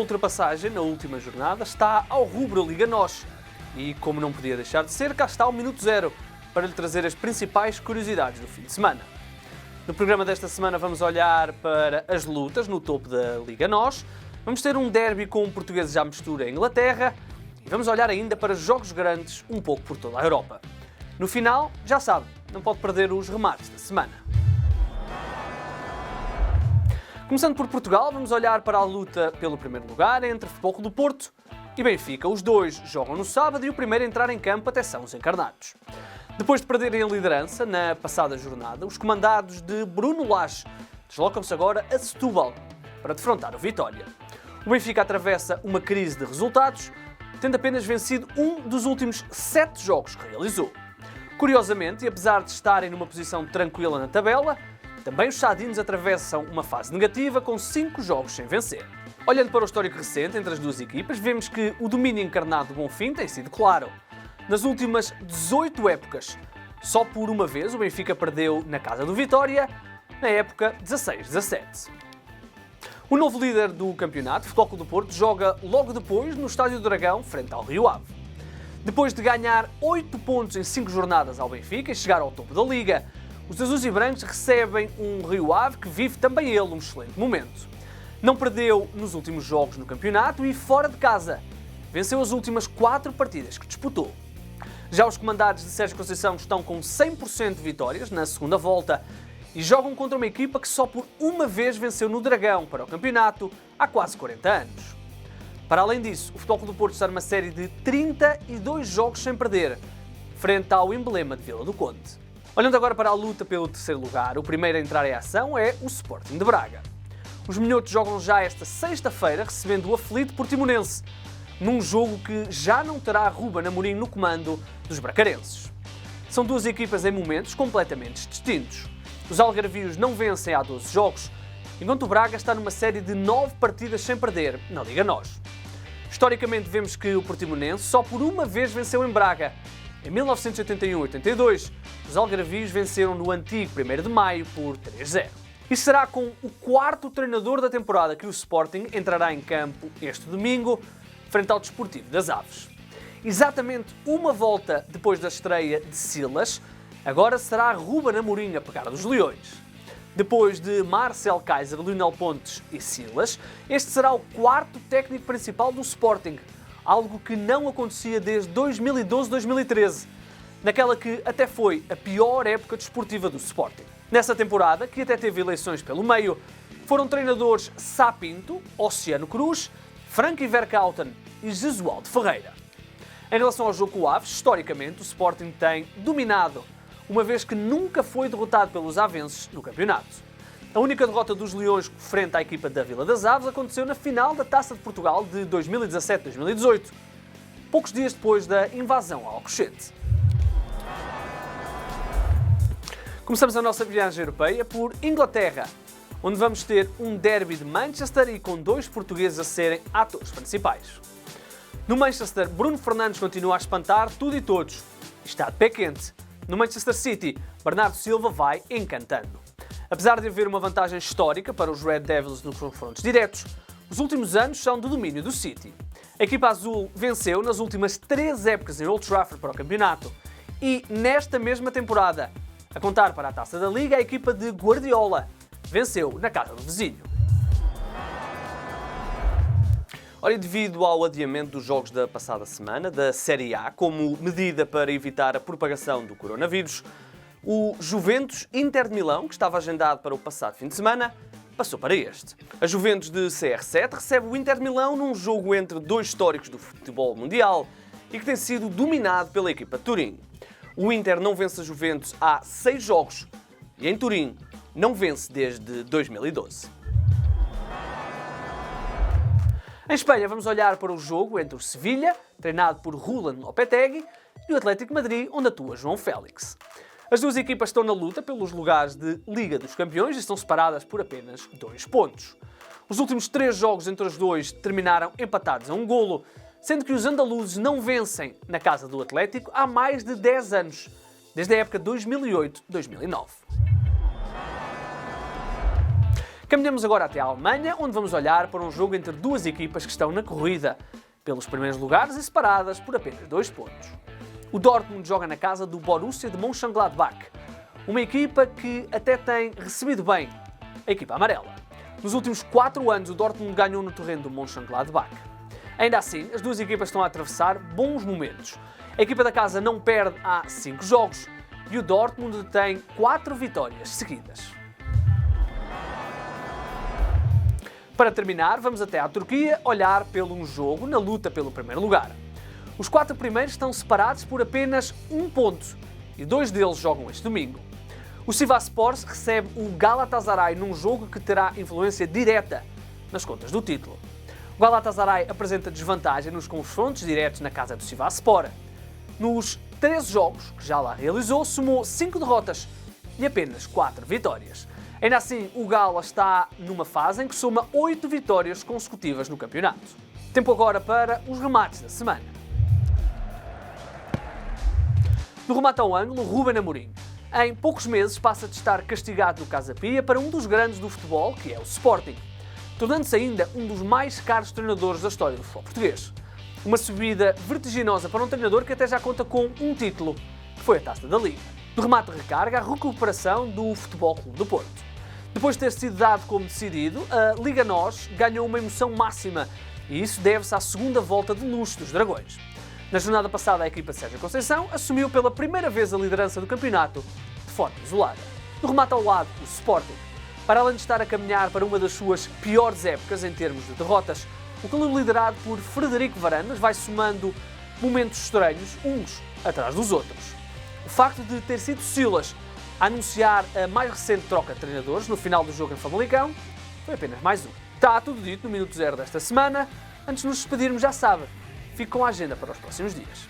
ultrapassagem na última jornada está ao rubro Liga NOS. E, como não podia deixar de ser, cá está o Minuto Zero para lhe trazer as principais curiosidades do fim de semana. No programa desta semana vamos olhar para as lutas no topo da Liga NOS, vamos ter um derby com portugueses à mistura em Inglaterra e vamos olhar ainda para jogos grandes um pouco por toda a Europa. No final, já sabe, não pode perder os remates da semana. Começando por Portugal, vamos olhar para a luta pelo primeiro lugar entre Futebol Clube do Porto e Benfica. Os dois jogam no sábado e o primeiro a entrar em campo até são os encarnados. Depois de perderem a liderança na passada jornada, os comandados de Bruno Lage deslocam-se agora a Setúbal para defrontar o Vitória. O Benfica atravessa uma crise de resultados, tendo apenas vencido um dos últimos 7 jogos que realizou. Curiosamente, e apesar de estarem numa posição tranquila na tabela, também os sadinos atravessam uma fase negativa com 5 jogos sem vencer. Olhando para o histórico recente entre as duas equipas, vemos que o domínio encarnado do Bonfim tem sido claro. Nas últimas 18 épocas, só por uma vez o Benfica perdeu na casa do Vitória, na época 16-17. O novo líder do campeonato, Futebol Clube do Porto, joga logo depois no Estádio do Dragão, frente ao Rio Ave. Depois de ganhar 8 pontos em 5 jornadas ao Benfica e chegar ao topo da Liga, os azuis e brancos recebem um Rio Ave que vive também ele um excelente momento. Não perdeu nos últimos jogos no campeonato e fora de casa venceu as últimas 4 partidas que disputou. Já os comandados de Sérgio Conceição estão com 100% de vitórias na segunda volta e jogam contra uma equipa que só por uma vez venceu no Dragão para o campeonato há quase 40 anos. Para além disso, o Futebol Clube do Porto está numa série de 32 jogos sem perder, frente ao emblema de Vila do Conde. Olhando agora para a luta pelo terceiro lugar, o primeiro a entrar em ação é o Sporting de Braga. Os minhotos jogam já esta sexta-feira, recebendo o aflito Portimonense, num jogo que já não terá Ruben Amorim no comando dos bracarenses. São duas equipas em momentos completamente distintos. Os algarvios não vencem há 12 jogos, enquanto o Braga está numa série de 9 partidas sem perder na Liga NOS. Historicamente vemos que o Portimonense só por uma vez venceu em Braga. Em 1981-82, os algarvios venceram no antigo 1º de Maio por 3-0. E será com o 4º treinador da temporada que o Sporting entrará em campo este domingo, frente ao Desportivo das Aves. Exatamente uma volta depois da estreia de Silas, agora será Ruben Amorim a pegar dos Leões. Depois de Marcel Kaiser, Lionel Pontes e Silas, este será o 4º técnico principal do Sporting, algo que não acontecia desde 2012-2013, naquela que até foi a pior época desportiva do Sporting. Nessa temporada, que até teve eleições pelo meio, foram treinadores Sá Pinto, Oceano Cruz, Frankie Vercauten e Jesualdo Ferreira. Em relação ao jogo com o Aves, historicamente o Sporting tem dominado, uma vez que nunca foi derrotado pelos avenses no campeonato. A única derrota dos Leões frente à equipa da Vila das Aves aconteceu na final da Taça de Portugal de 2017-2018, poucos dias depois da invasão ao Alcochete. Começamos a nossa viagem europeia por Inglaterra, onde vamos ter um derby de Manchester e com 2 portugueses a serem atores principais. No Manchester, Bruno Fernandes continua a espantar tudo e todos. Está de pé quente. No Manchester City, Bernardo Silva vai encantando. Apesar de haver uma vantagem histórica para os Red Devils nos confrontos diretos, os últimos anos são do domínio do City. A equipa azul venceu nas últimas 3 épocas em Old Trafford para o campeonato e, nesta mesma temporada, a contar para a Taça da Liga, a equipa de Guardiola venceu na casa do vizinho. Ora, devido ao adiamento dos jogos da passada semana, da Série A, como medida para evitar a propagação do coronavírus, o Juventus Inter de Milão, que estava agendado para o passado fim de semana, passou para este. A Juventus de CR7 recebe o Inter de Milão num jogo entre 2 históricos do futebol mundial e que tem sido dominado pela equipa de Turim. O Inter não vence a Juventus há 6 jogos e em Turim não vence desde 2012. Em Espanha vamos olhar para o jogo entre o Sevilha, treinado por Julen Lopetegui, e o Atlético de Madrid, onde atua João Félix. As duas equipas estão na luta pelos lugares de Liga dos Campeões e estão separadas por apenas 2 pontos. Os últimos 3 jogos entre os dois terminaram empatados a 1 golo, sendo que os andaluzes não vencem na casa do Atlético há mais de 10 anos, desde a época 2008-2009. Caminhamos agora até a Alemanha, onde vamos olhar para um jogo entre duas equipas que estão na corrida pelos primeiros lugares e separadas por apenas 2 pontos. O Dortmund joga na casa do Borussia de Mönchengladbach, uma equipa que até tem recebido bem a equipa amarela. Nos últimos 4 anos, o Dortmund ganhou no terreno do Mönchengladbach. Ainda assim, as duas equipas estão a atravessar bons momentos. A equipa da casa não perde há 5 jogos e o Dortmund tem 4 vitórias seguidas. Para terminar, vamos até à Turquia olhar pelo jogo na luta pelo primeiro lugar. Os 4 primeiros estão separados por apenas 1 ponto e 2 deles jogam este domingo. O Sivasspor recebe o Galatasaray num jogo que terá influência direta nas contas do título. O Galatasaray apresenta desvantagem nos confrontos diretos na casa do Sivasspor. Nos 13 jogos que já lá realizou, somou 5 derrotas e apenas 4 vitórias. Ainda assim, o Gala está numa fase em que soma 8 vitórias consecutivas no campeonato. Tempo agora para os remates da semana. No remate ao ângulo, Ruben Amorim. Em poucos meses passa de estar castigado no Casa Pia para um dos grandes do futebol, que é o Sporting, tornando-se ainda um dos mais caros treinadores da história do futebol português. Uma subida vertiginosa para um treinador que até já conta com um título, que foi a Taça da Liga. Do remate de recarga, a recuperação do Futebol Clube do Porto. Depois de ter sido dado como decidido, a Liga NOS ganhou uma emoção máxima e isso deve-se à segunda volta de luxo dos Dragões. Na jornada passada, a equipa de Sérgio Conceição assumiu pela primeira vez a liderança do campeonato de forma isolada. No remate ao lado, o Sporting. Para além de estar a caminhar para uma das suas piores épocas em termos de derrotas, o clube liderado por Frederico Varandas vai somando momentos estranhos, uns atrás dos outros. O facto de ter sido Silas a anunciar a mais recente troca de treinadores no final do jogo em Famalicão foi apenas mais um. Está tudo dito no Minuto Zero desta semana. Antes de nos despedirmos, já sabe, fique com a agenda para os próximos dias.